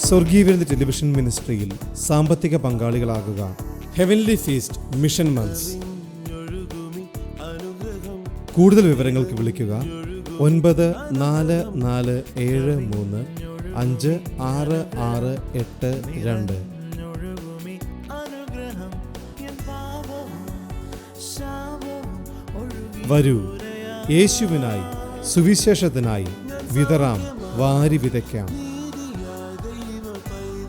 സ്വർഗീയ വിരുന്ന് ടെലിവിഷൻ മിനിസ്ട്രിയിൽ സാമ്പത്തിക പങ്കാളികളാകുക. Heavenly feast mission months. കൂടുതൽ വിവരങ്ങൾക്ക് വിളിക്കുക 9447356682. വരൂ, യേശുവിനായി സുവിശേഷത്തിനായി വിതറാം, വാരി വിതയ്ക്കാം.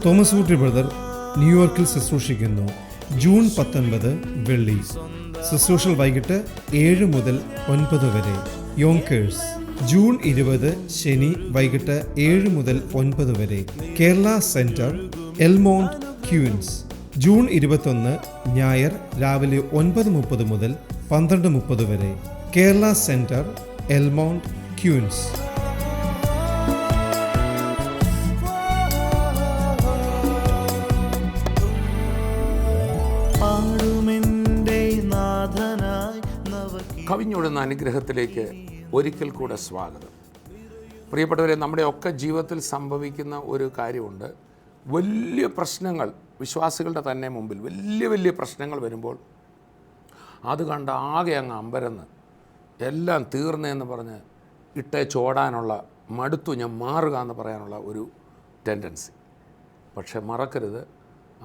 തോമസ് ഊട്ടി ബ്രദർ ന്യൂയോർക്കിൽ ശുശ്രൂഷിക്കുന്നു. ജൂൺ 19 വെള്ളി. ശുശ്രൂഷകൾ വൈകിട്ട് 7 മുതൽ 9 വരെ. യോങ്കേഴ്സ് ജൂൺ 20 ശനി വൈകിട്ട് 7 മുതൽ 9 വരെ. കേരള സെന്റർ എൽമോണ്ട് ക്യൂൻസ് ജൂൺ 21 ഞായർ രാവിലെ 9:30 മുതൽ 12:30 വരെ. കേരള സെന്റർ എൽമോണ്ട് ക്യൂൻസ്. കവിഞ്ഞൊഴുന്ന അനുഗ്രഹത്തിലേക്ക് ഒരിക്കൽ കൂടെ സ്വാഗതം. പ്രിയപ്പെട്ടവരെ, നമ്മുടെ ഒക്കെ ജീവിതത്തിൽ സംഭവിക്കുന്ന ഒരു കാര്യമുണ്ട്. വലിയ പ്രശ്നങ്ങൾ വിശ്വാസികളുടെ തന്നെ മുമ്പിൽ വലിയ പ്രശ്നങ്ങൾ വരുമ്പോൾ അത് കണ്ട് ആകെ അങ്ങ് അമ്പരന്ന് എല്ലാം തീർന്നതെന്ന് പറഞ്ഞ് ചോടാനുള്ള മടുത്തു ഞാൻ മാറുക എന്ന് പറയാനുള്ള ഒരു ടെൻഡൻസി. പക്ഷെ മറക്കരുത്,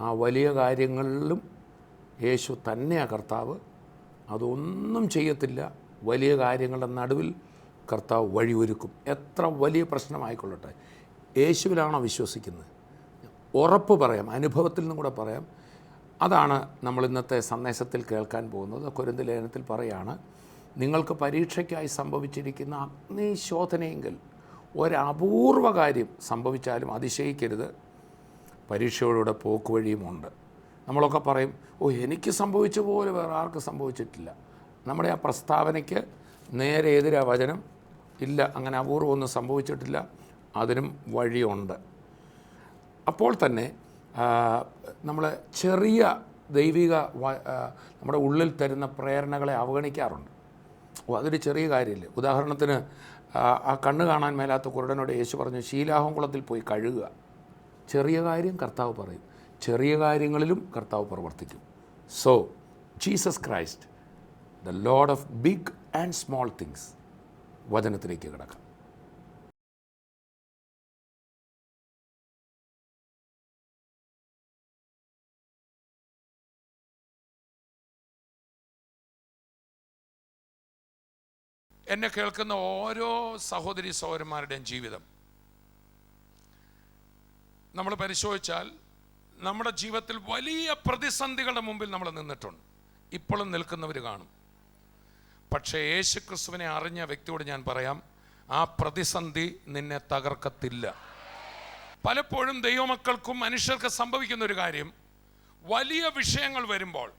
ആ വലിയ കാര്യങ്ങളിലും യേശു തന്നെയാണ് കർത്താവ്. അതൊന്നും ചെയ്യത്തില്ല. വലിയ കാര്യങ്ങളുടെ നടുവിൽ കർത്താവ് വഴിയൊരുക്കും. എത്ര വലിയ പ്രശ്നമായിക്കൊള്ളട്ടെ, യേശുവിലാണോ വിശ്വസിക്കുന്നത്? ഉറപ്പ് പറയാം, അനുഭവത്തിൽ നിന്നും കൂടെ പറയാം. അതാണ് നമ്മൾ ഇന്നത്തെ സന്ദേശത്തിൽ കേൾക്കാൻ പോകുന്നത്. കൊരിന്ത്യർ ലേഖനത്തിൽ പറയാണ്, നിങ്ങൾക്ക് പരീക്ഷയ്ക്കായി സംഭവിച്ചിരിക്കുന്ന അഗ്നിശോധനയെങ്കിൽ ഒരപൂർവ കാര്യം സംഭവിച്ചാലും അതിശയിക്കരുത്, പരീക്ഷയോടെ പോക്കുവഴിയുമുണ്ട്. നമ്മളൊക്കെ പറയും, എനിക്ക് സംഭവിച്ച പോലെ വേറെ ആർക്ക് സംഭവിച്ചിട്ടില്ല. നമ്മുടെ ആ പ്രസ്താവനയ്ക്ക് നേരെ എതിരാ വചനം. ഇല്ല, അങ്ങനെ അപൂർവമൊന്നും സംഭവിച്ചിട്ടില്ല, അതിനും വഴിയുണ്ട്. അപ്പോൾ തന്നെ നമ്മൾ ചെറിയ ദൈവിക നമ്മുടെ ഉള്ളിൽ തരുന്ന പ്രേരണകളെ അവഗണിക്കാറുണ്ട്. അതൊരു ചെറിയ കാര്യമില്ല. ഉദാഹരണത്തിന്, ആ കണ്ണ് കാണാൻ മേലാത്ത കുരുടനോട് യേശു പറഞ്ഞു, ശീലാഹംകുളത്തിൽ പോയി കഴുകുക. ചെറിയ കാര്യം കർത്താവ് പറയും, ചെറിയ കാര്യങ്ങളിലും കർത്താവ് പ്രവർത്തിക്കും. So Jesus Christ, the lord of big and small things. വചനത്തിലേക്ക് കിടക്കാം. എന്നെ കേൾക്കുന്ന ഓരോ സഹോദരി സഹോദരന്മാരുടെയും ജീവിതം നമ്മൾ പരിശോധിച്ചാൽ നമ്മുടെ ജീവിതത്തിൽ വലിയ പ്രതിസന്ധികളുടെ മുമ്പിൽ നമ്മൾ നിന്നിട്ടുണ്ട്. ഇപ്പോഴും നിൽക്കുന്നവർ കാണും. പക്ഷേ യേശു ക്രിസ്തുവിനെ അറിഞ്ഞ വ്യക്തിയോട് ഞാൻ പറയാം, ആ പ്രതിസന്ധി നിന്നെ തകർക്കത്തില്ല. പലപ്പോഴും ദൈവമക്കൾക്കും മനുഷ്യർക്ക് സംഭവിക്കുന്ന ഒരു കാര്യം, വലിയ വിഷയങ്ങൾ വരുമ്പോൾ,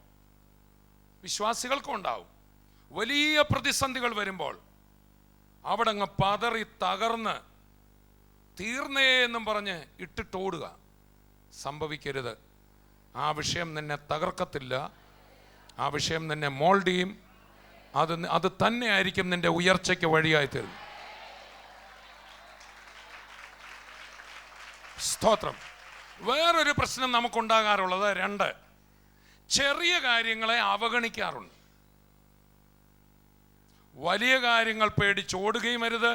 വിശ്വാസികൾക്കും ഉണ്ടാവും, വലിയ പ്രതിസന്ധികൾ വരുമ്പോൾ അവിടെ അങ്ങ് പതറി തകർന്ന് തീർന്നേ എന്നും പറഞ്ഞ് ഇട്ടിട്ടോടുക. സംഭവിക്കരുത്. ആ വിഷയം നിന്നെ തകർക്കത്തില്ല. ആ വിഷയം നിന്നെ മോൾഡ് ചെയ്യും. അത് തന്നെയായിരിക്കും നിന്റെ ഉയർച്ചയ്ക്ക് വഴിയായി തീർന്നു. സ്തോത്രം. വേറൊരു പ്രശ്നം നമുക്കുണ്ടാകാറുള്ളത്, 2 ചെറിയ കാര്യങ്ങളെ അവഗണിക്കാറുണ്ട്. വലിയ കാര്യങ്ങൾ പേടിച്ചോടുകയും അരുത്,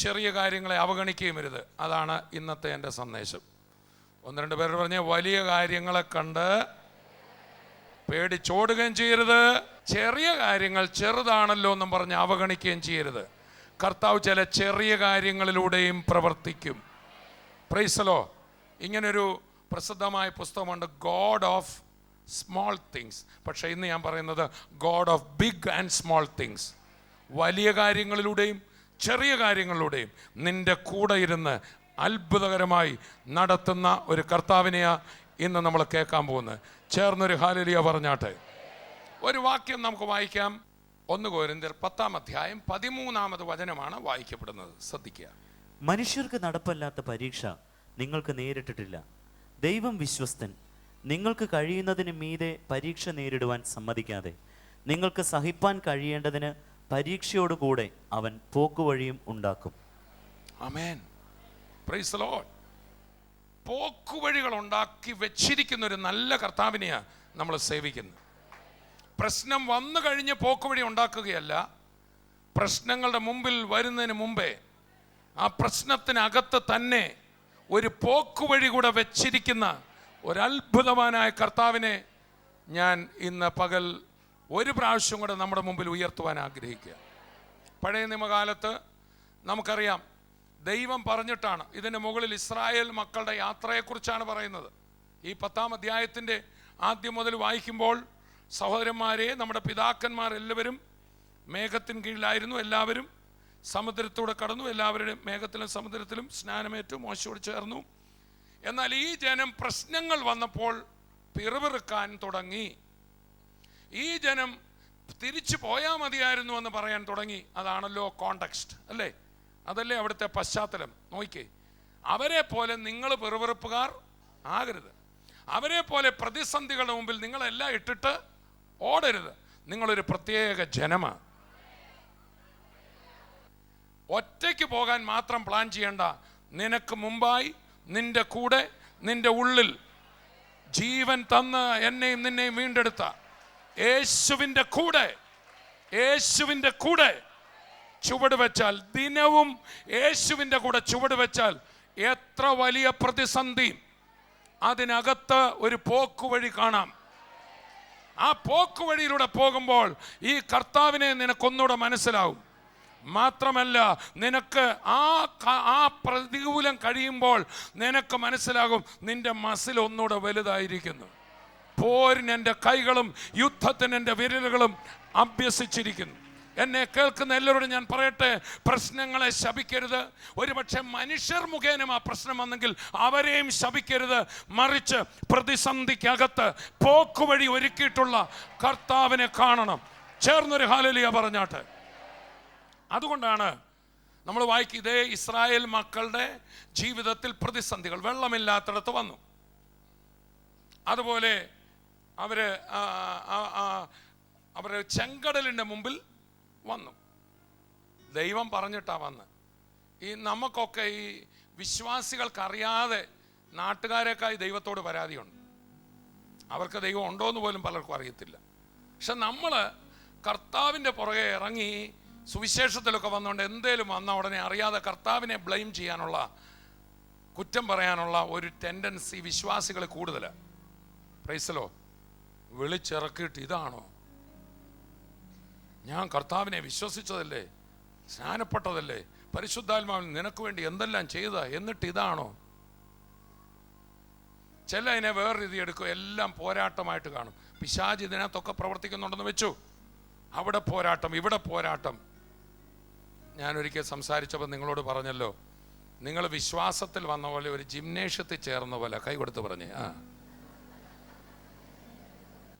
ചെറിയ കാര്യങ്ങളെ അവഗണിക്കുകയും അരുത്. അതാണ് ഇന്നത്തെ എൻ്റെ സന്ദേശം. 1-2 പേര് പറഞ്ഞ, വലിയ കാര്യങ്ങളെ കണ്ട് പേടിച്ചോടുകയും ചെയ്യരുത്, ചെറിയ കാര്യങ്ങൾ ചെറുതാണല്ലോ എന്നും പറഞ്ഞ് അവഗണിക്കുകയും ചെയ്യരുത്. കർത്താവ് ചില ചെറിയ കാര്യങ്ങളിലൂടെയും പ്രവർത്തിക്കും. പ്രൈസലോ. ഇങ്ങനൊരു പ്രസിദ്ധമായ പുസ്തകമുണ്ട്, ഗോഡ് ഓഫ് സ്മോൾ തിങ്സ്. പക്ഷേ ഇന്ന് ഞാൻ പറയുന്നത് God of big and small things. വലിയ കാര്യങ്ങളിലൂടെയും ചെറിയ കാര്യങ്ങളിലൂടെയും നിന്റെ കൂടെ ഇരുന്ന് അത്ഭുതകരമായി നടത്തുന്ന ഒരു കർത്താവിനെയാ ഇന്ന് നമ്മൾ കേൾക്കാൻ പോകുന്നത്. ചേർന്നൊരു ഹല്ലേലൂയ പറഞ്ഞാട്ടെ. ഒരു വാക്യം നമുക്ക് വായിക്കാം. 1 കൊരിന്ത്യർ 10-13 വചനമാണ് വായിക്കപ്പെടുന്നത്. ശ്രദ്ധിക്കുക. മനുഷ്യർക്ക് നടപ്പല്ലാത്ത പരീക്ഷ നിങ്ങൾക്ക് നേരിട്ടിട്ടില്ല. ദൈവം വിശ്വസ്തൻ. നിങ്ങൾക്ക് കഴിയുന്നതിന് മീതെ പരീക്ഷ നേരിടുവാൻ സമ്മതിക്കാതെ നിങ്ങൾക്ക് സഹിപ്പാൻ കഴിയേണ്ടതിന് പരീക്ഷയോടുകൂടെ അവൻ പോക്കുവഴിയും ഉണ്ടാക്കും. ആമേൻ. Praise the lord. പോക്കുവഴികൾ ഉണ്ടാക്കി വെച്ചിരിക്കുന്ന ഒരു നല്ല കർത്താവിനെയാണ് നമ്മൾ സേവിക്കുന്നത്. പ്രശ്നം വന്നു കഴിഞ്ഞ് പോക്കുവഴി ഉണ്ടാക്കുകയല്ല, പ്രശ്നങ്ങളുടെ മുമ്പിൽ വരുന്നതിന് മുമ്പേ ആ പ്രശ്നത്തിനകത്ത് തന്നെ ഒരു പോക്കുവഴി കൂടെ വെച്ചിരിക്കുന്ന ഒരത്ഭുതവാനായ കർത്താവിനെ ഞാൻ ഇന്ന് പകൽ ഒരു പ്രാവശ്യം കൂടെ നമ്മുടെ മുമ്പിൽ ഉയർത്തുവാൻ ആഗ്രഹിക്കുക. പഴയ നിയമകാലത്ത് നമുക്കറിയാം, ദൈവം പറഞ്ഞിട്ടാണ്. ഇതിന് മുകളിൽ ഇസ്രായേൽ മക്കളുടെ യാത്രയെക്കുറിച്ചാണ് പറയുന്നത്. ഈ 10-ാം അധ്യായത്തിൻ്റെ ആദ്യം മുതൽ വായിക്കുമ്പോൾ, സഹോദരന്മാരെ, നമ്മുടെ പിതാക്കന്മാർ എല്ലാവരും മേഘത്തിന് കീഴിലായിരുന്നു. എല്ലാവരും സമുദ്രത്തൂടെ കടന്നു. എല്ലാവരുടെയും മേഘത്തിലും സമുദ്രത്തിലും സ്നാനമേറ്റു, മോശയോട് ചേർന്നു. എന്നാൽ ഈ ജനം പ്രശ്നങ്ങൾ വന്നപ്പോൾ പിറുപിറുക്കാൻ തുടങ്ങി. ഈ ജനം തിരിച്ചു പോയാൽ മതിയായിരുന്നു എന്ന് പറയാൻ തുടങ്ങി. അതാണല്ലോ കോണ്ടെക്സ്റ്റ്, അല്ലേ? അതല്ലേ അവിടുത്തെ പശ്ചാത്തലം. നോക്കിക്കേ, അവരെ പോലെ നിങ്ങൾ പിറുപിറുപ്പുകാർ ആകരുത്. അവരെ പോലെ പ്രതിസന്ധികളുടെ മുമ്പിൽ നിങ്ങളെല്ലാം ഇട്ടിട്ട് ഓടരുത്. നിങ്ങളൊരു പ്രത്യേക ജനമാണ്. ഒറ്റയ്ക്ക് പോകാൻ മാത്രം പ്ലാൻ ചെയ്യേണ്ട. നിനക്ക് മുമ്പായി, നിന്റെ കൂടെ, നിന്റെ ഉള്ളിൽ ജീവൻ തന്ന് എന്നെയും നിന്നെയും വീണ്ടെടുത്ത യേശുവിൻ്റെ കൂടെ ചുവട് വെച്ചാൽ, ദിനവും യേശുവിൻ്റെ കൂടെ ചുവട് വെച്ചാൽ, എത്ര വലിയ പ്രതിസന്ധി അതിനകത്ത് ഒരു പോക്കുവഴി കാണാം. ആ പോക്കുവഴിയിലൂടെ പോകുമ്പോൾ ഈ കർത്താവിനെ നിനക്കൊന്നുകൂടെ മനസ്സിലാവും. മാത്രമല്ല, നിനക്ക് ആ പ്രതികൂലം കഴിയുമ്പോൾ നിനക്ക് മനസ്സിലാകും, നിന്റെ മസിൽ ഒന്നുകൂടെ വലുതായിരിക്കുന്നു. പോരിന് എൻ്റെ കൈകളും യുദ്ധത്തിന് എൻ്റെ വിരലുകളും അഭ്യസിച്ചിരിക്കുന്നു. എന്നെ കേൾക്കുന്ന എല്ലാവരോടും ഞാൻ പറയട്ടെ, പ്രശ്നങ്ങളെ ശപിക്കരുത്. ഒരുപക്ഷെ മനുഷ്യർ മുഖേന ആ പ്രശ്നം വന്നെങ്കിൽ അവരെയും ശപിക്കരുത്. മറിച്ച് പ്രതിസന്ധിക്കകത്ത് പോക്കുവഴി ഒരുക്കിയിട്ടുള്ള കർത്താവിനെ കാണണം. ചേർന്നൊരു ഹല്ലേലൂയ പറഞ്ഞാട്ടെ. അതുകൊണ്ടാണ് നമ്മൾ വായിക്കുക, ഇതേ ഇസ്രായേൽ മക്കളുടെ ജീവിതത്തിൽ പ്രതിസന്ധികൾ വെള്ളമില്ലാത്തിടത്ത് വന്നു. അതുപോലെ അവര് ചെങ്കടലിൻ്റെ മുമ്പിൽ വന്നു. ദൈവം പറഞ്ഞിട്ടാ വന്ന്. നമുക്കൊക്കെ ഈ വിശ്വാസികൾക്കറിയാതെ നാട്ടുകാരെക്കായി ദൈവത്തോട് പരാതിയുണ്ട്. അവർക്ക് ദൈവം ഉണ്ടോ എന്ന് പോലും പലർക്കും അറിയത്തില്ല. പക്ഷെ നമ്മൾ കർത്താവിൻ്റെ പുറകെ ഇറങ്ങി സുവിശേഷത്തിലൊക്കെ വന്നുകൊണ്ട് എന്തേലും വന്ന ഉടനെ അറിയാതെ കർത്താവിനെ ബ്ലെയിം ചെയ്യാനുള്ള, കുറ്റം പറയാനുള്ള ഒരു ടെൻഡൻസി വിശ്വാസികൾ കൂടുതലാണ്. പ്രൈസലോ, വിളിച്ചിറക്കിയിട്ട് ഇതാണോ, ഞാൻ കർത്താവിനെ വിശ്വസിച്ചതല്ലേ, സ്നാനപ്പെട്ടതല്ലേ, പരിശുദ്ധാത്മാവിൽ നിനക്ക് വേണ്ടി എന്തെല്ലാം ചെയ്ത, എന്നിട്ട് ഇതാണോ? ചില അതിനെ വേറെ രീതി എടുക്കും. എല്ലാം പോരാട്ടമായിട്ട് കാണും. പിശാച് ഇതിനകത്തൊക്കെ പ്രവർത്തിക്കുന്നുണ്ടെന്ന് വെച്ചു. അവിടെ പോരാട്ടം, ഇവിടെ പോരാട്ടം. ഞാനൊരിക്കൽ സംസാരിച്ചപ്പോൾ നിങ്ങളോട് പറഞ്ഞല്ലോ, നിങ്ങൾ വിശ്വാസത്തിൽ വന്ന പോലെ ഒരു ജിംനേഷ്യത്തിൽ ചേർന്ന പോലെ കൈ കൊടുത്ത് പറഞ്ഞേ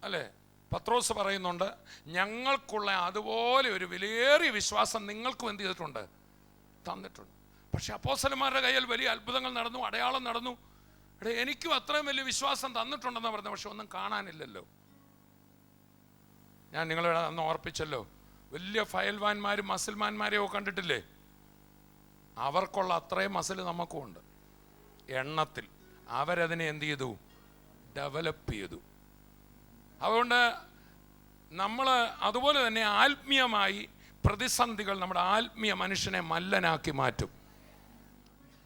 അല്ലേ? പത്രോസ് പറയുന്നുണ്ട്, ഞങ്ങൾക്കുള്ള അതുപോലെ ഒരു വിലയേറിയ വിശ്വാസം നിങ്ങൾക്കും എന്ത് ചെയ്തിട്ടുണ്ട്, തന്നിട്ടുണ്ട്. പക്ഷെ അപ്പോസ്തലന്മാരുടെ കയ്യിൽ വലിയ അത്ഭുതങ്ങൾ നടന്നു, അടയാളം നടന്നു. എനിക്കും അത്രയും വലിയ വിശ്വാസം തന്നിട്ടുണ്ടെന്ന് പറഞ്ഞു. പക്ഷെ ഒന്നും കാണാനില്ലല്ലോ. ഞാൻ നിങ്ങളെ അന്ന് ഓർപ്പിച്ചല്ലോ, വലിയ ഫയൽവാന്മാരും മസിൽമാന്മാരെയോ കണ്ടിട്ടില്ലേ? അവർക്കുള്ള അത്രയും മസിൽ നമുക്കും ഉണ്ട് എണ്ണത്തിൽ. അവരതിനെ എന്ത് ചെയ്തു, ഡെവലപ്പ് ചെയ്തു. അതുകൊണ്ട് നമ്മൾ അതുപോലെ തന്നെ ആത്മീയമായി പ്രതിസന്ധികൾ നമ്മുടെ ആത്മീയ മനുഷ്യനെ മല്ലനാക്കി മാറ്റും.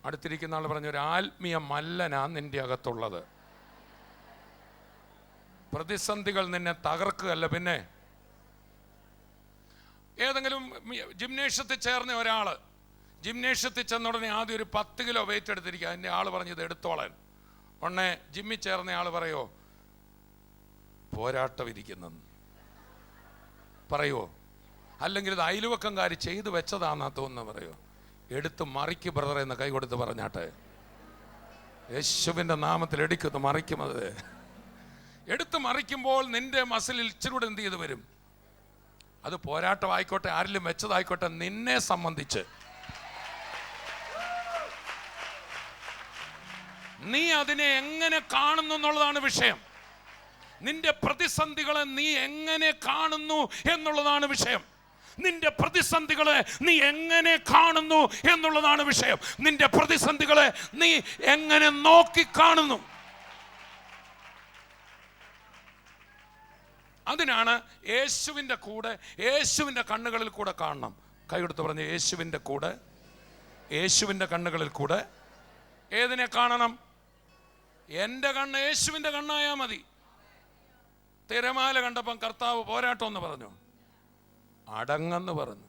അടുത്തിരിക്കുന്ന ആൾ പറഞ്ഞു, ഒരു ആത്മീയ മല്ലനാ നിന്റെ അകത്തുള്ളത്. പ്രതിസന്ധികൾ നിന്നെ തകർക്കുകയല്ല. പിന്നെ ഏതെങ്കിലും ജിംനേഷ്യത്തിൽ ചേർന്ന ഒരാൾ ജിംനേഷ്യത്തിൽ ചെന്ന ഉടനെ ആദ്യം ഒരു 10 കിലോ വെയിറ്റ് എടുത്തിരിക്കുക. അതിൻ്റെ ആൾ പറഞ്ഞത് എടുത്തോളാൻ. ഉടനെ ജിമ്മിൽ ചേർന്ന ആൾ പറയോ, പോരാട്ടം ഇരിക്കുന്നെന്ന് പറയുമോ? അല്ലെങ്കിൽ ഇത് അയൽവക്കംകാർ ചെയ്തു വെച്ചതാണെന്നാ തോന്നുന്നു പറയോ? എടുത്ത് മറിക്ക് ബ്രദർ എന്ന് കൈ കൊടുത്ത് പറഞ്ഞാട്ടെ. യേശുവിൻ്റെ നാമത്തിൽ എടുക്കുന്നു, മറിക്കുന്നത്. എടുത്ത് മറിക്കുമ്പോൾ നിന്റെ മസിലിൽ ഇച്ചിരൂടെ എന്ത് ചെയ്ത് വരും? അത് പോരാട്ടമായിക്കോട്ടെ, ആരിലും വെച്ചതായിക്കോട്ടെ, നിന്നെ സംബന്ധിച്ച് നീ അതിനെ എങ്ങനെ കാണുന്നു എന്നുള്ളതാണ് വിഷയം. നിന്റെ പ്രതിസന്ധികളെ നീ എങ്ങനെ കാണുന്നു എന്നുള്ളതാണ് വിഷയം. നിന്റെ പ്രതിസന്ധികളെ നീ എങ്ങനെ കാണുന്നു എന്നുള്ളതാണ് വിഷയം. നിന്റെ പ്രതിസന്ധികളെ നീ എങ്ങനെ നോക്കി കാണുന്നു. അതിനാണ് യേശുവിൻ്റെ കൂടെ, യേശുവിൻ്റെ കണ്ണുകളിൽ കൂടെ കാണണം. കൈയെടുത്ത് പറഞ്ഞു, യേശുവിൻ്റെ കൂടെ, യേശുവിൻ്റെ കണ്ണുകളിൽ കൂടെ. ഏതിനെ കാണണം? എൻ്റെ കണ്ണ് യേശുവിൻ്റെ കണ്ണായാൽ മതി. തിരമാല കണ്ടപ്പം കർത്താവ് പോരാട്ടം എന്ന് പറഞ്ഞു, അടങ്ങെന്ന് പറഞ്ഞു.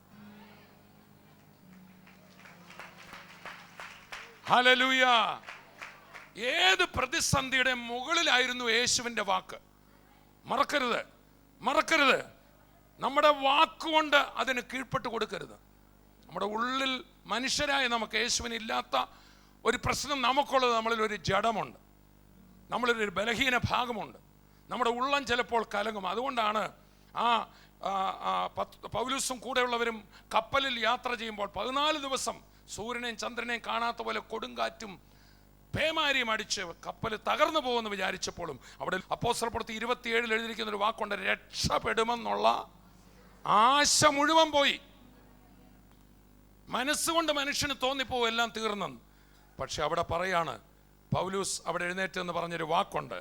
ഹല്ലേലൂയ. ഏത് പ്രതിസന്ധിയുടെ മുകളിലായിരുന്നു യേശുവിൻ്റെ വാക്ക്. മറക്കരുത്, മറക്കരുത്. നമ്മുടെ വാക്കുകൊണ്ട് അതിന് കീഴ്പ്പെട്ട് കൊടുക്കരുത്. നമ്മുടെ ഉള്ളിൽ മനുഷ്യരായ നമുക്ക് യേശുവിനില്ലാത്ത ഒരു പ്രശ്നം നമുക്കുള്ളത്, നമ്മളിൽ ഒരു ജഡമുണ്ട്, നമ്മളിലൊരു ബലഹീന ഭാഗമുണ്ട്. നമ്മുടെ ഉള്ളം ചിലപ്പോൾ കലങ്ങും. അതുകൊണ്ടാണ് പൗലോസും കൂടെയുള്ളവരും കപ്പലിൽ യാത്ര ചെയ്യുമ്പോൾ 14 ദിവസം സൂര്യനെയും ചന്ദ്രനെയും കാണാത്ത പോലെ കൊടുങ്കാറ്റും പേമാരിയും അടിച്ച് കപ്പൽ തകർന്നു പോകുമെന്ന് വിചാരിച്ചപ്പോഴും അവിടെ അപ്പോസ്തലപ്രവൃത്തി 27 എഴുതിയിരിക്കുന്ന ഒരു വാക്കുണ്ട്, രക്ഷപ്പെടുമെന്നുള്ള ആശ മുഴുവൻ പോയി. മനസ്സുകൊണ്ട് മനുഷ്യന് തോന്നിപ്പോവും എല്ലാം തീർന്നെന്ന്. പക്ഷെ അവിടെ പറയാണ്, പൗലോസ് അവിടെ എഴുന്നേറ്റ് എന്ന് പറഞ്ഞൊരു വാക്കുണ്ട്.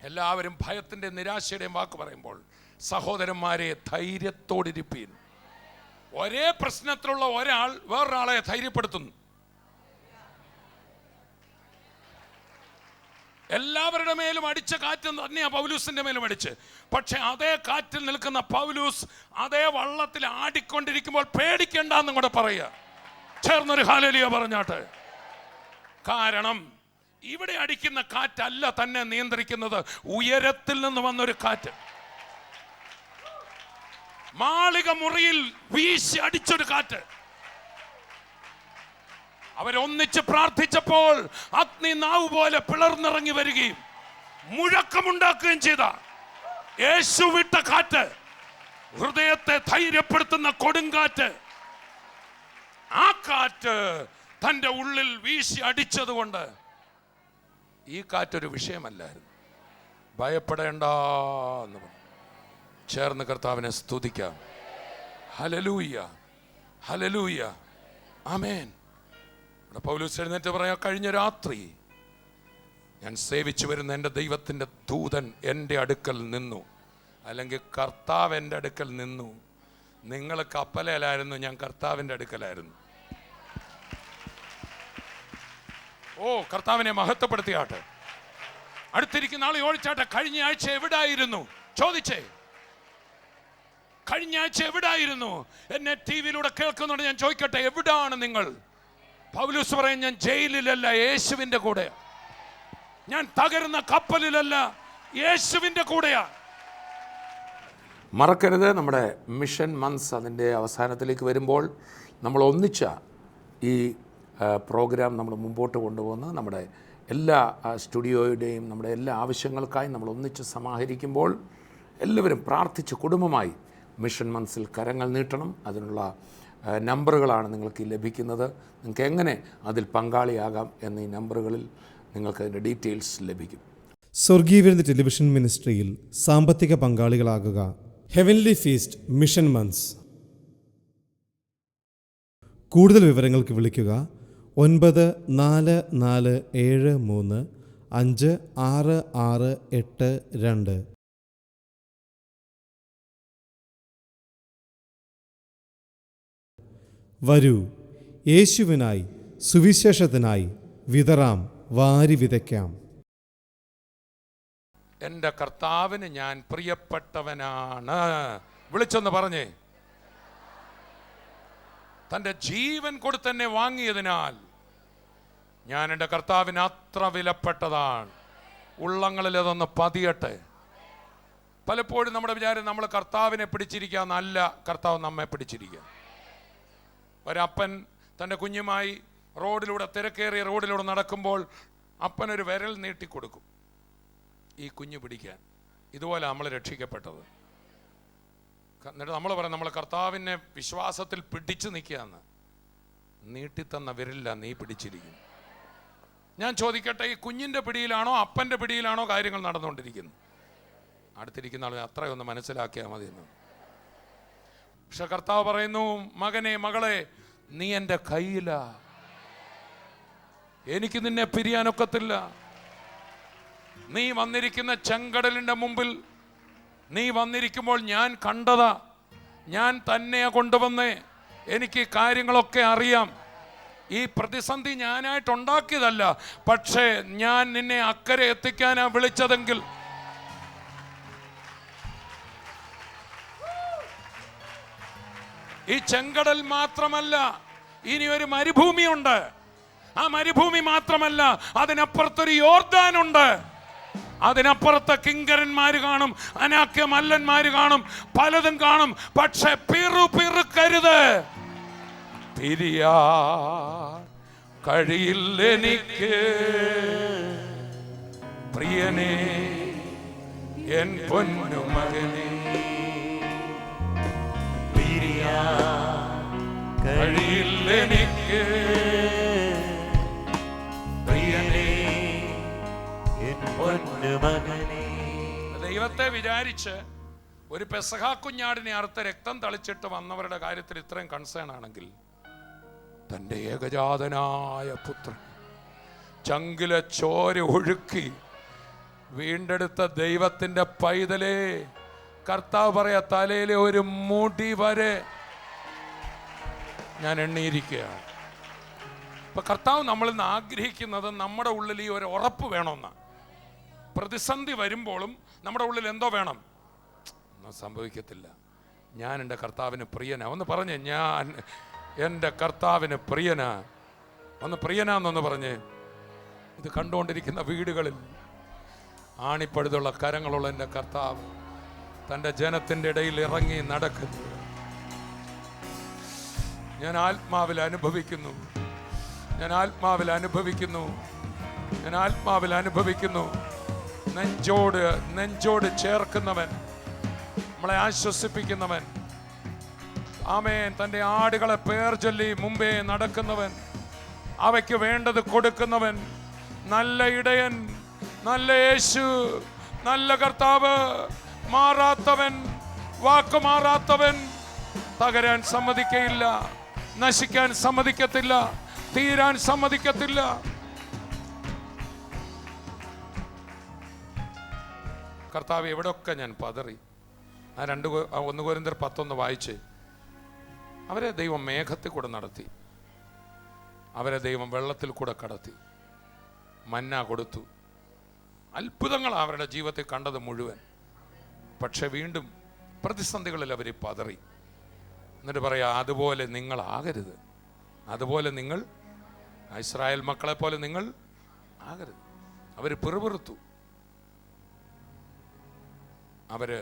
എല്ലാവരും ഭയത്തിൻ്റെ നിരാശയുടെയും വാക്ക് പറയുമ്പോൾ, സഹോദരന്മാരെ ധൈര്യത്തോടിരിപ്പീൻ. ഒരേ പ്രശ്നത്തിലുള്ള ഒരാൾ വേറൊരാളെ ധൈര്യപ്പെടുത്തുന്നു. എല്ലാവരുടെ മേലും അടിച്ച കാറ്റ് തന്നെയാ പൗലൂസിന്റെ മേലും അടിച്ച്. പക്ഷെ അതേ കാറ്റിൽ നിൽക്കുന്ന പൗലൂസ് അതേ വള്ളത്തിൽ ആടിക്കൊണ്ടിരിക്കുമ്പോൾ പേടിക്കണ്ടെന്നും കൂടെ പറയുക. ചേർന്നൊരു ഹല്ലേലൂയ പറഞ്ഞാട്ടെ. കാരണം ഇവിടെ അടിക്കുന്ന കാറ്റല്ല തന്നെ നിയന്ത്രിക്കുന്നത്, ഉയരത്തിൽ നിന്ന് വന്നൊരു കാറ്റ്. മാളിക മുറിയിൽ വീശി അടിച്ചൊരു കാറ്റ്. അവരൊന്നിച്ച് പ്രാർത്ഥിച്ചപ്പോൾ അഗ്നി നാവ് പോലെ പിളർന്നിറങ്ങി വരികയും മുഴക്കമുണ്ടാക്കുകയും ചെയ്ത യേശു വിട്ട കാറ്റ്, ഹൃദയത്തെ ധൈര്യപ്പെടുത്തുന്ന കൊടുങ്കാറ്റ്. ആ കാറ്റ് തൻ്റെ ഉള്ളിൽ വീശി അടിച്ചതുകൊണ്ട് ഈ കാറ്റൊരു വിഷയമല്ലായിരുന്നു. ഭയപ്പെടേണ്ടെന്ന് പറഞ്ഞു. ചേർന്ന് കർത്താവിനെ സ്തുതിക്കാം. ഹല്ലേലൂയ, ഹല്ലേലൂയ, ആമേൻ. പൗലോസ് എഴുന്നേറ്റ് പറയാ, കഴിഞ്ഞ രാത്രി ഞാൻ സേവിച്ചു വരുന്ന എൻ്റെ ദൈവത്തിൻ്റെ ദൂതൻ എൻ്റെ അടുക്കൽ നിന്നു, അല്ലെങ്കിൽ കർത്താവ് എൻ്റെ അടുക്കൽ നിന്നു. നിങ്ങൾ കപ്പലയിലായിരുന്നു, ഞാൻ കർത്താവിൻ്റെ അടുക്കലായിരുന്നു. ഓ, കർത്താവിനെ മഹത്വപ്പെടുത്തിയാട്ടെ. അടുത്തിരിക്കുന്ന ആൾ ചോദിച്ചാട്ടെ, കഴിഞ്ഞ ആഴ്ച എവിടായിരുന്നു? ചോദിച്ചേ, കഴിഞ്ഞ ആഴ്ച എവിടായിരുന്നു? എന്നെ ടി വിയിലൂടെ കേൾക്കുന്നുണ്ട്. ഞാൻ ചോദിക്കട്ടെ, എവിടാണ് നിങ്ങൾ? പൗലോസ് പറയും, ഞാൻ ജയിലിലല്ല, യേശുവിൻ്റെ കൂടെയാ. ഞാൻ തകരുന്ന കപ്പലിലല്ല, യേശുവിൻ്റെ കൂടെയാ. മറക്കരുത്, നമ്മുടെ മിഷൻ മന്ത്സ് അതിൻ്റെ അവസാനത്തിലേക്ക് വരുമ്പോൾ നമ്മൾ ഒന്നിച്ച ഈ പ്രോഗ്രാം നമ്മൾ മുമ്പോട്ട് കൊണ്ടുപോകുന്ന നമ്മുടെ എല്ലാ സ്റ്റുഡിയോയുടെയും നമ്മുടെ എല്ലാ ആവശ്യങ്ങൾക്കായി നമ്മൾ ഒന്നിച്ച് സമാഹരിക്കുമ്പോൾ എല്ലാവരും പ്രാർത്ഥിച്ച് കുടുംബമായി മിഷൻ മന്ത്സിൽ കരങ്ങൾ നീട്ടണം. അതിനുള്ള നമ്പറുകളാണ് നിങ്ങൾക്ക് ലഭിക്കുന്നത്. നിങ്ങൾക്ക് എങ്ങനെ അതിൽ പങ്കാളിയാകാം എന്ന ഈ നമ്പറുകളിൽ നിങ്ങൾക്ക് അതിൻ്റെ ഡീറ്റെയിൽസ് ലഭിക്കും. സ്വർഗീയവിരുദ്ധ ടെലിവിഷൻ മിനിസ്ട്രിയിൽ സാമ്പത്തിക പങ്കാളികളാകുക. Heavenly feast mission months. കൂടുതൽ വിവരങ്ങൾക്ക് വിളിക്കുക 9473566682. വരൂ, യേശുവിനായി സുവിശേഷത്തിനായി വിതറാം, വാരി വിതയ്ക്കാം. എൻ്റെ കർത്താവിന് ഞാൻ പ്രിയപ്പെട്ടവനാണ്. വിളിച്ചൊന്ന് പറഞ്ഞേ. തൻ്റെ ജീവൻ കൊടുത്തെന്നെ വാങ്ങിയതിനാൽ ഞാൻ എൻ്റെ കർത്താവിന് അത്ര വിലപ്പെട്ടതാണ്. ഉള്ളങ്ങളിൽ അതൊന്ന് പതിയട്ടെ. പലപ്പോഴും നമ്മുടെ വിചാരം നമ്മൾ കർത്താവിനെ പിടിച്ചിരിക്കാന്നല്ല, കർത്താവ് നമ്മെ പിടിച്ചിരിക്കുക. ഒരപ്പൻ തൻ്റെ കുഞ്ഞുമായി റോഡിലൂടെ, തിരക്കേറിയ റോഡിലൂടെ നടക്കുമ്പോൾ അപ്പനൊരു വിരൽ നീട്ടിക്കൊടുക്കും ഈ കുഞ്ഞു പിടിക്കാൻ. ഇതുപോലെ നമ്മൾ രക്ഷിക്കപ്പെട്ടത്. എന്നിട്ട് നമ്മൾ പറയാം, നമ്മൾ കർത്താവിനെ വിശ്വാസത്തിൽ പിടിച്ചു നിൽക്കുകയെന്ന്. നീട്ടിത്തന്ന വിരലില്ല, നീ പിടിച്ചിരിക്കുന്നു. ഞാൻ ചോദിക്കട്ടെ, ഈ കുഞ്ഞിൻ്റെ പിടിയിലാണോ അപ്പൻ്റെ പിടിയിലാണോ കാര്യങ്ങൾ നടന്നുകൊണ്ടിരിക്കുന്നത്? അടുത്തിരിക്കുന്ന ആൾ അത്രയൊന്ന് മനസ്സിലാക്കിയാൽ മതി എന്ന്. പക്ഷെ കർത്താവ് പറയുന്നു, മകനെ മകളെ, നീ എൻ്റെ കയ്യിലാ, എനിക്ക് നിന്നെ പിരിയാനൊക്കത്തില്ല. നീ വന്നിരിക്കുന്ന ചെങ്കടലിൻ്റെ മുമ്പിൽ നീ വന്നിരിക്കുമ്പോൾ ഞാൻ കണ്ടതാ, ഞാൻ തന്നെയാ കൊണ്ടുവന്നേ, എനിക്ക് കാര്യങ്ങളൊക്കെ അറിയാം. ഈ പ്രതിസന്ധി ഞാനായിട്ടുണ്ടാക്കിയതല്ല, പക്ഷേ ഞാൻ നിന്നെ അക്കരെ എത്തിക്കാനാ വിളിച്ചതെങ്കിൽ ഈ ചെങ്കടൽ മാത്രമല്ല, ഇനി ഒരു മരുഭൂമിയുണ്ട്. ആ മരുഭൂമി മാത്രമല്ല, അതിനപ്പുറത്തൊരു യോർദാനുണ്ട്. അതിനപ്പുറത്ത് കിങ്കരന്മാര് കാണും, അനാക്യ മല്ലന്മാര് കാണും, പലതും കാണും. പക്ഷെ പിറുപിറുക്കരുത്, പിരിയാ കഴിയില്ലെനിക്ക് പ്രിയനേ, എൻ പൊന്നു മകനേ, പിരിയാ കഴിയില്ലെനിക്ക് പ്രിയനേ, എൻ പൊന്നു മകനേ. ദൈവത്തെ വിചാരിച്ച് ഒരു പെസഹ കുഞ്ഞാടിനെ അറുത്ത രക്തം തളിച്ചിട്ട് വന്നവരുടെ കാര്യത്തിൽ ഇത്രയും കൺസേൺ ആണെങ്കിൽ, തൻ്റെ ഏകജാതനായ പുത്രൻ ചങ്കിലെ ചോര ഒഴുക്കി വീണ്ടെടുത്ത ദൈവത്തിൻ്റെ പൈതലേ, കർത്താവ് പറയാ, തലയിലെ ഒരു മുടി വരെ ഞാൻ എണ്ണിയിരിക്കുകയാണ്. ഇപ്പൊ കർത്താവ് നമ്മളിൽ നിന്ന് ആഗ്രഹിക്കുന്നത് നമ്മുടെ ഉള്ളിൽ ഈ ഒരു ഉറപ്പ് വേണമെന്നാണ്. പ്രതിസന്ധി വരുമ്പോഴും നമ്മുടെ ഉള്ളിൽ എന്തോ വേണം? ഒന്നും സംഭവിക്കത്തില്ല, ഞാൻ എൻ്റെ കർത്താവിന് പ്രിയനാ. ഒന്ന് പറഞ്ഞേ, ഞാൻ എൻ്റെ കർത്താവിന് പ്രിയനാ. ഒന്ന് പ്രിയനാന്നൊന്ന് പറഞ്ഞേ. ഇത് കണ്ടുകൊണ്ടിരിക്കുന്ന വീടുകളിൽ ആണിപ്പഴുതുള്ള കരങ്ങളുള്ള എൻ്റെ കർത്താവ് തൻ്റെ ജനത്തിൻ്റെ ഇടയിൽ ഇറങ്ങി നടക്കുന്നു. ഞാൻ ആത്മാവിൽ അനുഭവിക്കുന്നു, ഞാൻ ആത്മാവിൽ അനുഭവിക്കുന്നു, ഞാൻ ആത്മാവിൽ അനുഭവിക്കുന്നു. നെഞ്ചോട് ചേർക്കുന്നവൻ, നമ്മളെ ആശ്വസിപ്പിക്കുന്നവൻ, ആമേൻ, തൻ്റെ ആടുകളെ പേർ ചൊല്ലി മുമ്പേ നടക്കുന്നവൻ, അവയ്ക്ക് വേണ്ടത് കൊടുക്കുന്നവൻ, നല്ല ഇടയൻ, നല്ല യേശു, നല്ല കർത്താവ്, മാറാത്തവൻ, വാക്ക് മാറാത്തവൻ, തകരാൻ സമ്മതിക്കയില്ല, നശിക്കാൻ സമ്മതിക്കത്തില്ല, തീരാൻ സമ്മതിക്കത്തില്ല. കർത്താവ്, എവിടെയൊക്കെ ഞാൻ പതറി. ആ 1 കൊരിന്ത്യർ 10 വായിച്ച്, അവരെ ദൈവം മേഘത്തിൽ കൂടെ നടത്തി, അവരെ ദൈവം വെള്ളത്തിൽ കൂടെ കടത്തി, മന്ന കൊടുത്തു, അത്ഭുതങ്ങൾ അവരുടെ ജീവിതത്തിൽ കണ്ടത് മുഴുവൻ. പക്ഷെ വീണ്ടും പ്രതിസന്ധികളിൽ അവർ പതറി. എന്നിട്ട് പറയാ, അതുപോലെ നിങ്ങളാകരുത്, അതുപോലെ നിങ്ങൾ ഇസ്രായേൽ മക്കളെ പോലെ നിങ്ങൾ ആകരുത്. അവർ പിറുപിറുത്തു, അവര്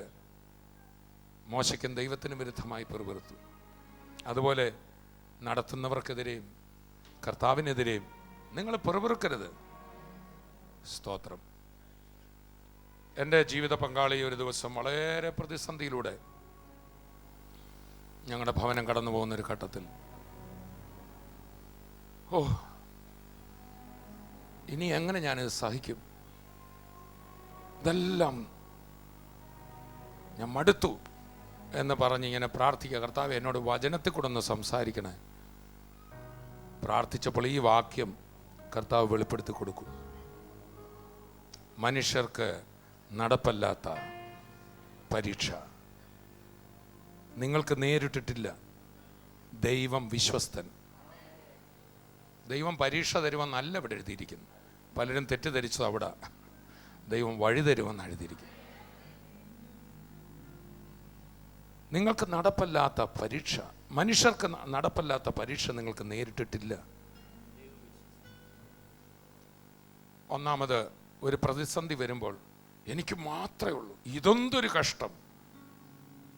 മോശയ്ക്കും ദൈവത്തിനും വിരുദ്ധമായി പിറുപിറുത്തു. അതുപോലെ നടത്തുന്നവർക്കെതിരെയും കർത്താവിനെതിരെയും നിങ്ങൾ പിറുപിറുക്കരുത്. സ്തോത്രം. എൻ്റെ ജീവിത പങ്കാളി ഒരു ദിവസം വളരെ പ്രതിസന്ധിയിലൂടെ ഞങ്ങളുടെ ഭവനം കടന്നു പോകുന്നൊരു ഘട്ടത്തിൽ, ഇനി എങ്ങനെ ഞാനിത് സഹിക്കും, ഇതെല്ലാം ഞാൻ മടുത്തു എന്ന് പറഞ്ഞ് ഇങ്ങനെ പ്രാർത്ഥിക്കുക. കർത്താവ്, എന്നോട് വചനത്തിൽ കൂടെ ഒന്ന് സംസാരിക്കണേ. പ്രാർത്ഥിച്ചപ്പോൾ ഈ വാക്യം കർത്താവ് വെളിപ്പെടുത്തി കൊടുക്കും. മനുഷ്യർക്ക് നടപ്പല്ലാത്ത പരീക്ഷ നിങ്ങൾക്ക് നേരിട്ടിട്ടില്ല, ദൈവം വിശ്വസ്തൻ. ദൈവം പരീക്ഷ തരുമെന്നല്ല ഇവിടെ എഴുതിയിരിക്കുന്നു. പലരും തെറ്റിദ്ധരിച്ചത് അവിടെ ദൈവം വഴി തരുമെന്ന് എഴുതിയിരിക്കുന്നു. നിങ്ങൾക്ക് നടപ്പല്ലാത്ത പരീക്ഷ, മനുഷ്യർക്ക് നടപ്പല്ലാത്ത പരീക്ഷ നിങ്ങൾക്ക് നേരിട്ടിട്ടില്ല. ഒന്നാമത്, ഒരു പ്രതിസന്ധി വരുമ്പോൾ എനിക്ക് മാത്രമേ ഉള്ളൂ, ഇതൊന്തൊരു കഷ്ടം.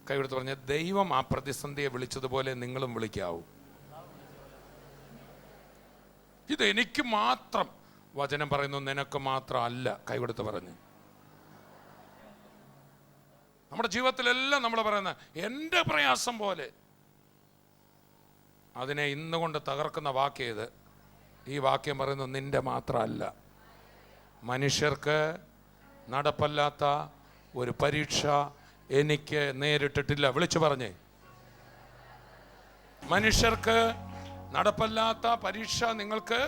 കൈയെടുത്ത് പറഞ്ഞ, ദൈവം ആ പ്രതിസന്ധിയെ വിളിച്ചതുപോലെ നിങ്ങളും വിളിക്കാവൂ. ഇതെനിക്ക് മാത്രം, വചനം പറയുന്നു നിനക്ക് മാത്രം അല്ല. കൈകൊടുത്ത് പറഞ്ഞ്, നമ്മുടെ ജീവിതത്തിലെല്ലാം നമ്മൾ പറയുന്ന എൻ്റെ പ്രയാസം പോലെ, അതിനെ ഇന്നുകൊണ്ട് തകർക്കുന്ന വാക്യം ഇത്. ഈ വാക്യം പറയുന്നു നിന്റെ മാത്രമല്ല, മനുഷ്യർക്ക് നടപ്പല്ലാത്ത ഒരു പരീക്ഷ എനിക്ക് നേരിട്ടിട്ടില്ല. വിളിച്ചു പറഞ്ഞേ, മനുഷ്യർക്ക് നടപ്പല്ലാത്ത പരീക്ഷ നിങ്ങൾക്ക്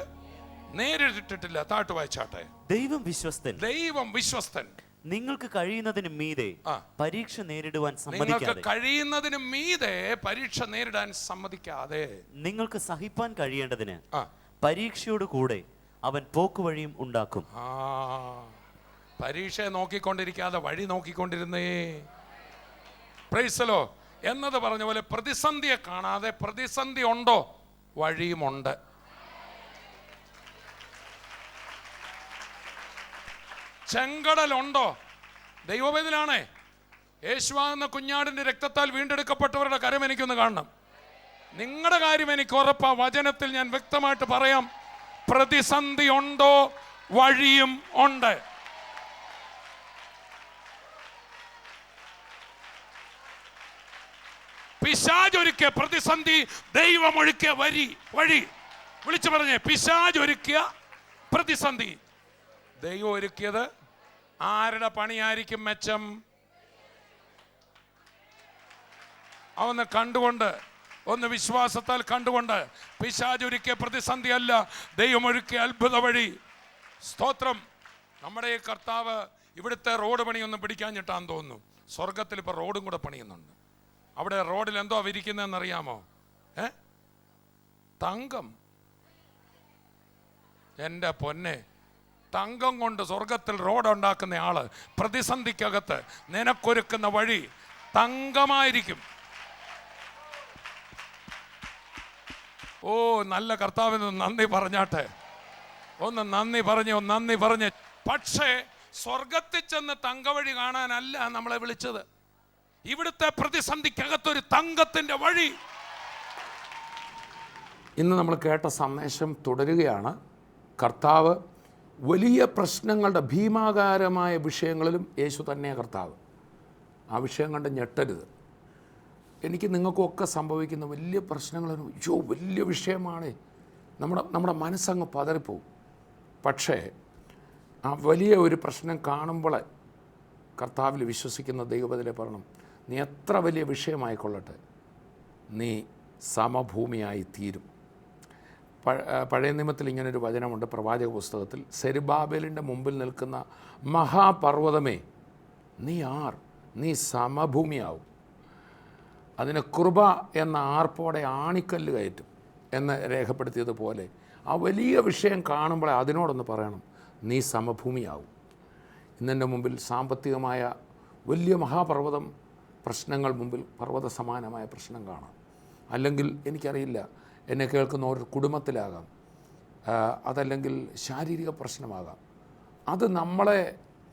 നേരിട്ടിട്ടില്ല. താട്ട് വായിച്ചാട്ടെ. ദൈവം വിശ്വസ്തൻ, ദൈവം വിശ്വസ്തൻ. നിങ്ങൾക്ക് കഴിയുന്നതിന് മീതെ പരീക്ഷ നേരിടുവാൻ നിങ്ങൾക്ക് സമ്മതിക്കാതെ, കഴിയുന്നതിന് മീതെ പരീക്ഷ നേരിടാൻ സമ്മതിക്കാതെ, നിങ്ങൾക്ക് സഹിപ്പാൻ കഴിയേണ്ടതിന് പരീക്ഷയോട് കൂടെ അവൻ പോക്കുവഴിയും ഉണ്ടാക്കും. പരീക്ഷയെ നോക്കിക്കൊണ്ടിരിക്കാതെ വഴി നോക്കിക്കൊണ്ടിരുന്നേ. പ്രൈസലോ എന്നത് പറഞ്ഞ പോലെ പ്രതിസന്ധിയെ കാണാതെ, പ്രതിസന്ധി ഉണ്ടോ വഴിയുമുണ്ട്. ചെങ്കടലുണ്ടോ? ദൈവവേദനാണേ. യേശുവാകുന്ന കുഞ്ഞാടിന്റെ രക്തത്താൽ വീണ്ടെടുക്കപ്പെട്ടവരുടെ കരം എനിക്കൊന്ന് കാണണം. നിങ്ങളുടെ കാര്യം എനിക്ക് ഉറപ്പാ. വചനത്തിൽ ഞാൻ വ്യക്തമായിട്ട് പറയാം, പ്രതിസന്ധി ഉണ്ടോ വഴിയും ഉണ്ട്. പിശാചൊരുക്കിയ പ്രതിസന്ധി, ദൈവമൊഴുക്കിയ വഴി. വിളിച്ചു പറഞ്ഞേ, പിശാചൊരുക്കിയ പ്രതിസന്ധി ദൈവം ഒരുക്കിയത്. ആരുടെ പണിയായിരിക്കും മെച്ചം? അവന്ന് കണ്ടുകൊണ്ട്, ഒന്ന് വിശ്വാസത്താൽ കണ്ടുകൊണ്ട്, പിശാചൊരുക്കിയ പ്രതിസന്ധി അല്ല, ദൈവമൊരുക്കിയ അത്ഭുത വഴി. സ്തോത്രം. നമ്മുടെ ഈ കർത്താവ് ഇവിടുത്തെ റോഡ് പണിയൊന്നും പിടിക്കാഞ്ഞിട്ടാന്ന് തോന്നുന്നു. സ്വർഗത്തിൽ ഇപ്പൊ റോഡും കൂടെ പണിയുന്നുണ്ട്. അവിടെ റോഡിൽ എന്തോ വിരിക്കുന്നതെന്നറിയാമോ? തങ്കം. എൻ്റെ പൊന്നെ, തങ്കം കൊണ്ട് സ്വർഗത്തിൽ റോഡ് ഉണ്ടാക്കുന്ന ആള് പ്രതിസന്ധിക്കകത്ത് നിനക്കൊരുക്കുന്ന വഴി തങ്കമായിരിക്കും. ഓ, നല്ല കർത്താവിന് നന്ദി പറഞ്ഞാട്ടെ. ഒന്ന് നന്ദി പറഞ്ഞ്. പക്ഷേ സ്വർഗത്തിൽ ചെന്ന് തങ്കവഴി കാണാനല്ല നമ്മളെ വിളിച്ചത്. ഇവിടുത്തെ പ്രതിസന്ധിക്കകത്തൊരു തങ്കത്തിന്റെ വഴി. ഇന്ന് നമ്മൾ കേട്ട സന്ദേശം തുടരുകയാണ്. കർത്താവ് വലിയ പ്രശ്നങ്ങളുടെ, ഭീമാകാരമായ വിഷയങ്ങളിലും യേശു തന്നെ കർത്താവ്. ആ വിഷയം കണ്ട് ഞെട്ടരുത്. എനിക്ക് നിങ്ങൾക്കൊക്കെ സംഭവിക്കുന്ന വലിയ പ്രശ്നങ്ങൾ, വലിയ വിഷയമാണ്, നമ്മുടെ മനസ്സങ്ങ് പതറിപ്പോവും. പക്ഷേ ആ വലിയ ഒരു പ്രശ്നം കാണുമ്പോൾ കർത്താവിൽ വിശ്വസിക്കുന്ന ദൈവത്തിലെ പറയണം, നീ എത്ര വലിയ വിഷയമായിക്കൊള്ളട്ടെ, നീ സമഭൂമിയായി തീരും. പഴയ നിയമത്തിൽ ഇങ്ങനൊരു വചനമുണ്ട്, പ്രവാചക പുസ്തകത്തിൽ. സെരുബാബേലിൻ്റെ മുമ്പിൽ നിൽക്കുന്ന മഹാപർവ്വതമേ, നീ സമഭൂമിയാവും. അതിന് കൃപ എന്ന ആർപ്പോടെ ആണിക്കല്ല് കയറ്റും എന്ന് രേഖപ്പെടുത്തിയതുപോലെ ആ വലിയ വിഷയം കാണുമ്പോൾ അതിനോടൊന്ന് പറയണം, നീ സമഭൂമിയാവും. ഇന്നെൻ്റെ മുമ്പിൽ സാമ്പത്തികമായ വലിയ മഹാപർവ്വതം പ്രശ്നങ്ങൾ മുമ്പിൽ, പർവ്വത സമാനമായ പ്രശ്നം കാണാം. അല്ലെങ്കിൽ എനിക്കറിയില്ല, എന്നെ കേൾക്കുന്ന ഒരു കുടുംബത്തിലാകാം, അതല്ലെങ്കിൽ ശാരീരിക പ്രശ്നമാകാം. അത് നമ്മളെ,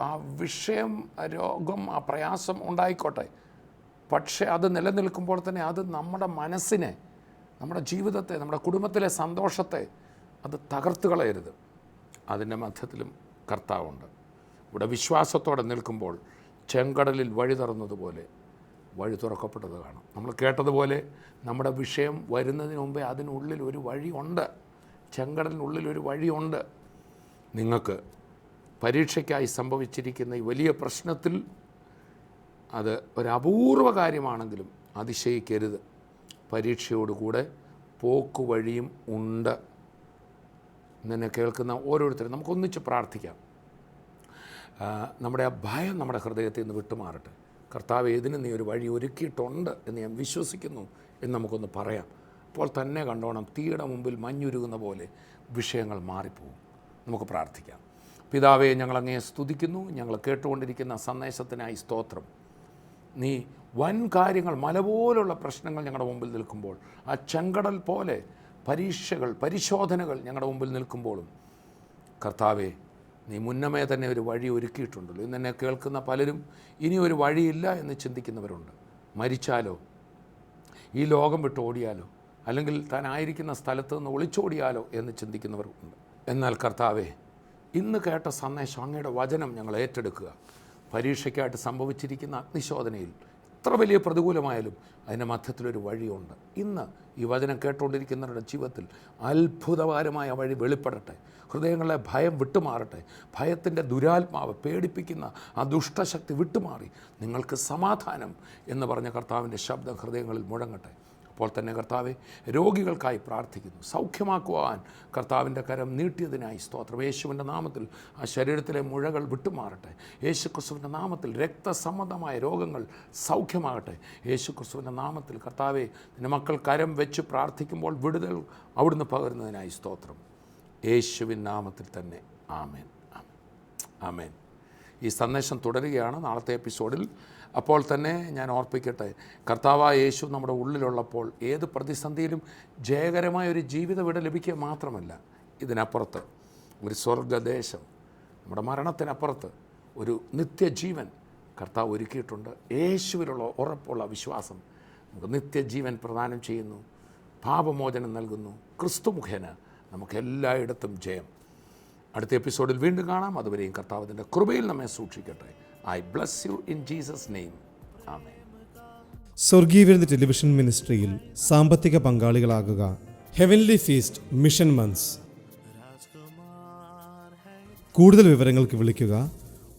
ആ വിഷയം, രോഗം, ആ പ്രയാസം ഉണ്ടായിക്കോട്ടെ, പക്ഷേ അത് നിലനിൽക്കുമ്പോൾ തന്നെ അത് നമ്മുടെ മനസ്സിനെ, നമ്മുടെ ജീവിതത്തെ, നമ്മുടെ കുടുംബത്തിലെ സന്തോഷത്തെ അത് തകർത്ത് കളയരുത്. അതിൻ്റെ മധ്യത്തിലും കർത്താവുണ്ട്. ഇവിടെ വിശ്വാസത്തോടെ നിൽക്കുമ്പോൾ ചെങ്കടലിൽ വഴി തുറന്നതുപോലെ വഴി തുറക്കപ്പെട്ടത് കാണാം. നമ്മൾ കേട്ടതുപോലെ നമ്മുടെ വിഷയം വരുന്നതിന് മുമ്പേ അതിനുള്ളിൽ ഒരു വഴിയുണ്ട്. ചെങ്കടലിനുള്ളിൽ ഒരു വഴിയുണ്ട്. നിങ്ങൾക്ക് പരീക്ഷയ്ക്കായി സംഭവിച്ചിരിക്കുന്ന ഈ വലിയ പ്രശ്നത്തിൽ അത് ഒരു അപൂർവ കാര്യമാണെങ്കിലും അതിശയിക്കരുത്. പരീക്ഷയോടുകൂടെ പോക്കുവഴിയും ഉണ്ട്. ഇന്നെ കേൾക്കുന്ന ഓരോരുത്തരും നമുക്കൊന്നിച്ച് പ്രാർത്ഥിക്കാം. നമ്മുടെ ആ ഭയം നമ്മുടെ ഹൃദയത്തിൽ നിന്ന് വിട്ടുമാറട്ടെ. കർത്താവ്, ഏതിനും നീ ഒരു വഴി ഒരുക്കിയിട്ടുണ്ട് എന്ന് ഞാൻ വിശ്വസിക്കുന്നു എന്ന് നമുക്കൊന്ന് പറയാം. അപ്പോൾ തന്നെ കണ്ടോണം, തീയുടെ മുമ്പിൽ മഞ്ഞുരുകുന്ന പോലെ വിഷയങ്ങൾ മാറിപ്പോവും. നമുക്ക് പ്രാർത്ഥിക്കാം. പിതാവേ, ഞങ്ങളങ്ങയെ സ്തുതിക്കുന്നു. ഞങ്ങൾ കേട്ടുകൊണ്ടിരിക്കുന്ന സന്ദേശത്തിനായി സ്തോത്രം. നീ വൻ കാര്യങ്ങൾ, മല പോലുള്ള പ്രശ്നങ്ങൾ ഞങ്ങളുടെ മുമ്പിൽ നിൽക്കുമ്പോൾ, ആ ചെങ്കടൽ പോലെ പരീക്ഷകൾ, പരിശോധനകൾ ഞങ്ങളുടെ മുമ്പിൽ നിൽക്കുമ്പോഴും കർത്താവേ, നീ മുന്നമേ തന്നെ ഒരു വഴി ഒരുക്കിയിട്ടുണ്ടല്ലോ. ഇന്ന് എന്നെ കേൾക്കുന്ന പലരും ഇനി ഒരു വഴിയില്ല എന്ന് ചിന്തിക്കുന്നവരുണ്ട്. മരിച്ചാലോ, ഈ ലോകം വിട്ട് ഓടിയാലോ, അല്ലെങ്കിൽ താൻ ആയിരിക്കുന്ന സ്ഥലത്ത് നിന്ന് ഒളിച്ചോടിയാലോ എന്ന് ചിന്തിക്കുന്നവരുണ്ട്. എന്നാൽ കർത്താവേ, ഇന്ന് കേട്ട സന്ദേശം, അങ്ങയുടെ വചനം ഞങ്ങൾ ഏറ്റെടുക്കുക. പരീക്ഷയ്ക്കായിട്ട് സംഭവിച്ചിരിക്കുന്ന അഗ്നിശോധനയിൽ എത്ര വലിയ പ്രതികൂലമായാലും അതിൻ്റെ മധ്യത്തിലൊരു വഴിയുണ്ട്. ഇന്ന് ഈ വചനം കേട്ടുകൊണ്ടിരിക്കുന്നവരുടെ ജീവിതത്തിൽ അത്ഭുതകരമായ വഴി വെളിപ്പെടട്ടെ. ഹൃദയങ്ങളെ ഭയം വിട്ടുമാറട്ടെ. ഭയത്തിൻ്റെ ദുരാത്മാവ്, പേടിപ്പിക്കുന്ന ആ ദുഷ്ടശക്തി വിട്ടുമാറി നിങ്ങൾക്ക് സമാധാനം എന്ന് പറഞ്ഞ കർത്താവിൻ്റെ ശബ്ദം ഹൃദയങ്ങളിൽ മുഴങ്ങട്ടെ. അപ്പോൾ തന്നെ കർത്താവെ, രോഗികൾക്കായി പ്രാർത്ഥിക്കുന്നു. സൗഖ്യമാക്കുവാൻ കർത്താവിൻ്റെ കരം നീട്ടിയതിനായി സ്തോത്രം. യേശുവിൻ്റെ നാമത്തിൽ ആ ശരീരത്തിലെ മുഴകൾ വിട്ടുമാറട്ടെ. യേശു ക്രിസ്തുവിൻ്റെ നാമത്തിൽ രക്തസംബന്ധമായ രോഗങ്ങൾ സൗഖ്യമാകട്ടെ. യേശു ക്രിസ്തുവിൻ്റെ നാമത്തിൽ കർത്താവെ, നിന്റെ മക്കൾ കരം വെച്ച് പ്രാർത്ഥിക്കുമ്പോൾ വിടുതൽ അവിടുന്ന് പകരുന്നതിനായി സ്തോത്രം. യേശുവിൻ നാമത്തിൽ തന്നെ ആമേൻ, ആമേൻ, ആമേൻ. ഈ സന്ദേശം തുടരുകയാണ് നാളത്തെ എപ്പിസോഡിൽ. അപ്പോൾ തന്നെ ഞാൻ ഓർപ്പിക്കട്ടെ, കർത്താവായ യേശു നമ്മുടെ ഉള്ളിലുള്ളപ്പോൾ ഏത് പ്രതിസന്ധിയിലും ജയകരമായ ഒരു ജീവിതം ഇവിടെ ലഭിക്കുക മാത്രമല്ല, ഇതിനപ്പുറത്ത് ഒരു സ്വർഗദേശം, നമ്മുടെ മരണത്തിനപ്പുറത്ത് ഒരു നിത്യജീവൻ കർത്താവ് ഒരുക്കിയിട്ടുണ്ട്. യേശുവിലുള്ള ഉറപ്പുള്ള വിശ്വാസം നമുക്ക് നിത്യജീവൻ പ്രദാനം ചെയ്യുന്നു, പാപമോചനം നൽകുന്നു. ക്രിസ്തു മുഖേന നമുക്ക് എല്ലായിടത്തും ജയം. അടുത്ത എപ്പിസോഡിൽ വീണ്ടും കാണാം. അതുവരെയും കർത്താവിൻ്റെ കൃപയിൽ നമ്മെ സൂക്ഷിക്കട്ടെ. I bless you in Jesus name, ആമേൻ. സ്വർഗീയ വിരുന്ന് ടെലിവിഷൻ മിനിസ്ട്രിയിൽ സാമ്പത്തിക പങ്കാളികളാകുക. Heavenly feast mission months. കൂടുതൽ വിവരങ്ങൾക്ക് വിളിക്കുക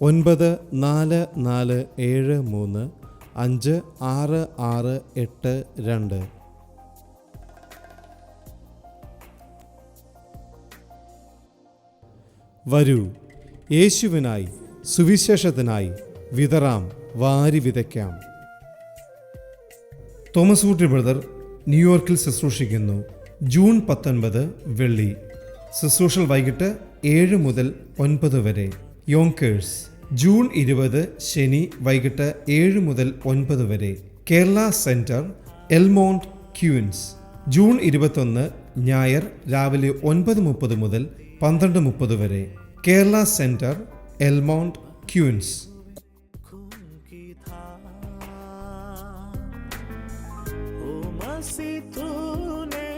9447356682. വരൂ, യേശുവിനായി സുവിശേഷത്തിനായി വിതറാം, വാരി വിതയ്ക്കാം. തോമസ് ഊട്ടി ബ്രദർ ന്യൂയോർക്കിൽ ശുശ്രൂഷിക്കുന്നു. ജൂൺ 19 വെള്ളി. ശുശ്രൂഷൽ വൈകിട്ട് 7 മുതൽ 9 വരെ. യോങ്കേഴ്സ് ജൂൺ 20 ശനി വൈകിട്ട് 7 മുതൽ 9 വരെ. കേരള സെന്റർ, എൽമോണ്ട്, ക്യൂൻസ്. ജൂൺ 21 ഞായർ രാവിലെ 9:30 മുതൽ 12:30 വരെ. കേരള സെന്റർ, എൽമോണ്ട്, ക്യൂൻസ്. तूने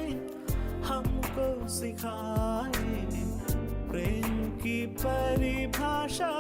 हमको सिखाए प्रेम की परिभाषा।